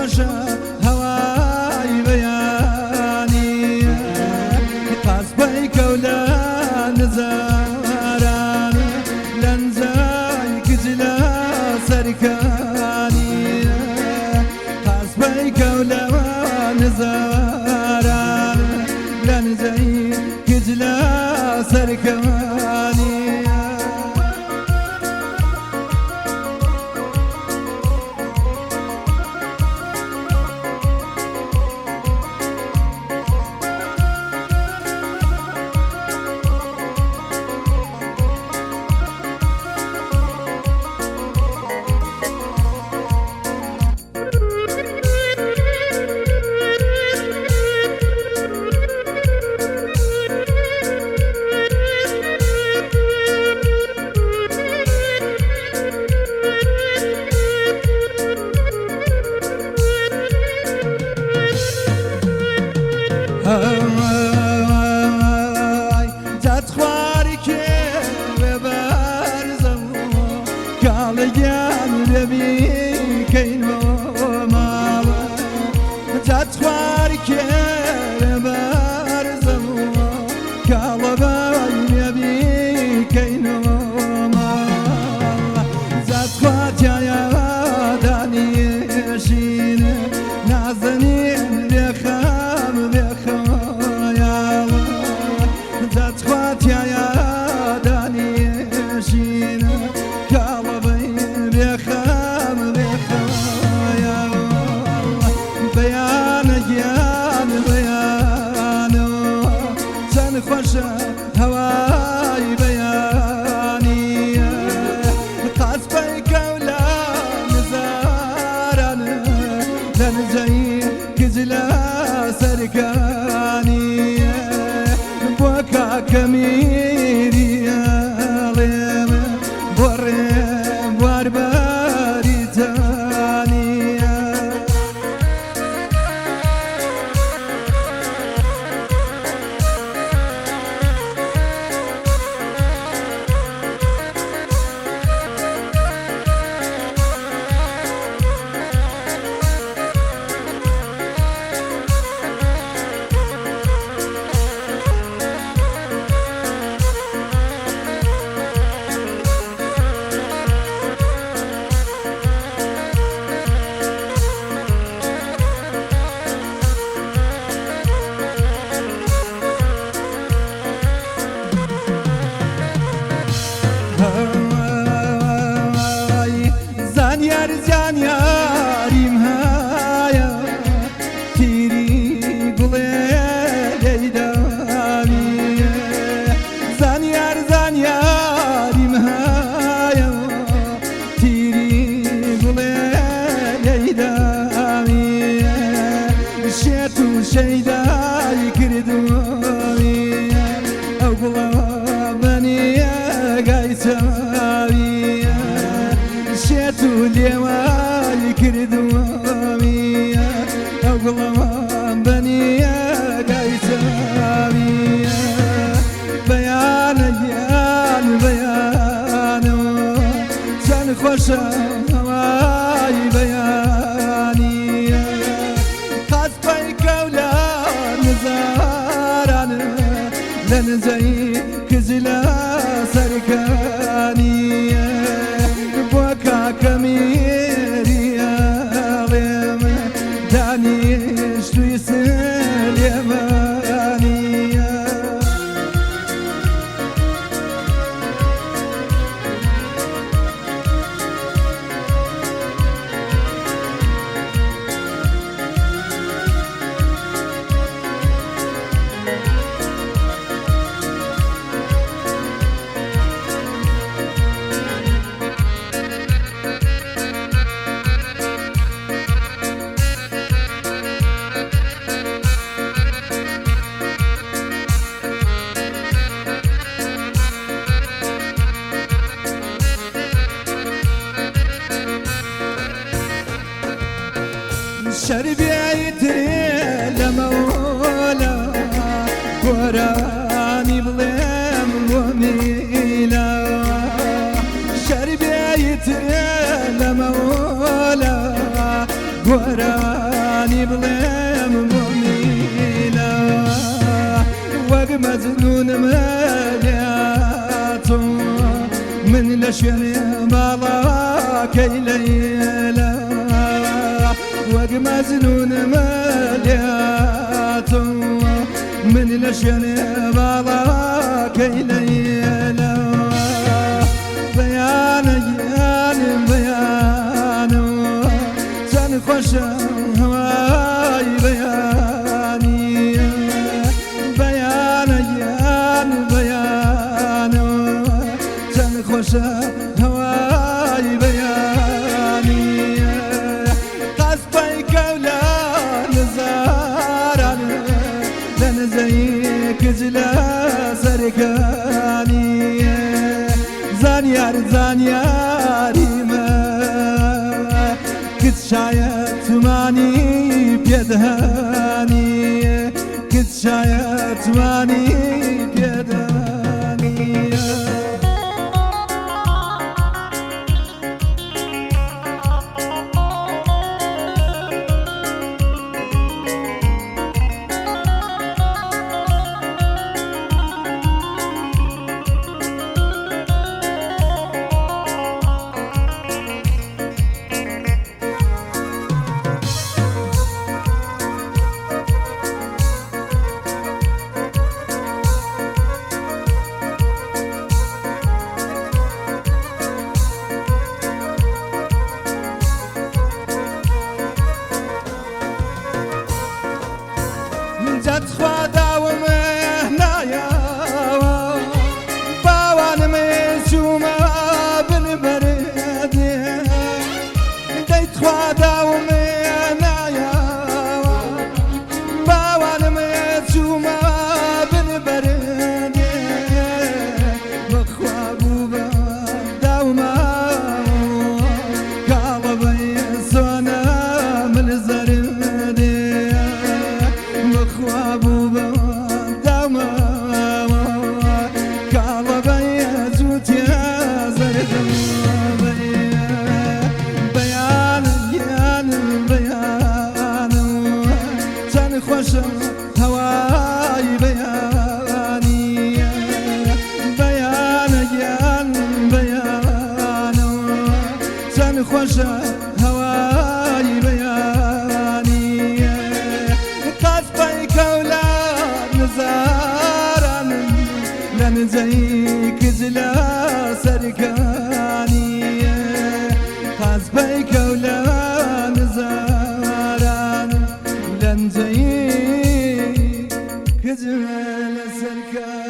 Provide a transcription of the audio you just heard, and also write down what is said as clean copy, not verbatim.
خوشە هەوای بەیانی قاسبەی کەولە نزاران لەنجای کجلە سەرکانی قاسبەی کەولە نزاران لەنجای کجلە سەرکانی جات خواری که ببرزم کالگیان ببی کینو مال جات خواری که ببرزم کالبای ببی کینو مال جات خواتیا دانیشین نازنین بخام بخوایال جات خواتیا دانیشین کالبای بخام بخوایال بیان گیان بیانو چن خوشە هەوای بەیانی قاسبەی کەولە نزاران لەنجەی کجلە سەرکانی بۆ کاکە میریاڵێم بۆ ڕێم وارباری جانیە زانیار زانیاریم هایا تیری گوڵێ لەیدامیە زانیار زانیاریم هایا تیری گوڵێ لەیدامیە شێت و شەیدای کردومیە ئەو گوڵە بەنیە گایچاویە شێت و لێوای کردومیە ئەو گوڵەوان بەنیە گایچاویە بەیانە گیان بەیانەوە چەند خۆشە هەوای بەیانیە قاسبەی کەولە نزاران لەنجەی کجلە سەرکانیە بۆ کاکە میریاڵێم دانیشتووی سلێمانیە شربيتري لمولا قراني بلم وميلا شربيتري لمولا وراني بلام مؤمنة وق مجنون ملياتو من لشن مالاك ليلى وق مجنون ملياتو من لشن مالاك ليلى بيان بيان خوش هواي بياني بيان بيان تن خوش هواي بياني قصبك ولا نزاران لن زيك جلا سركاني زانياري ما كنت شايت ماني بيدهاني كنت شايت ماني بيدهاني جات خوادا ومهنايا باوان مشوما بالبردي ديت خوادا ومهنايا باوان مشوما بالبردي بخوابو بداوما قلبي صونا من زردي خوابو بداوما قلبي زوت يا زرد بيان بيان تن خوش هواي بياني بيان بيان تن خوش هواي بياني زاران لن زيك جلا سركاني قصبك ولا نزاران لن زيك جلا سركاني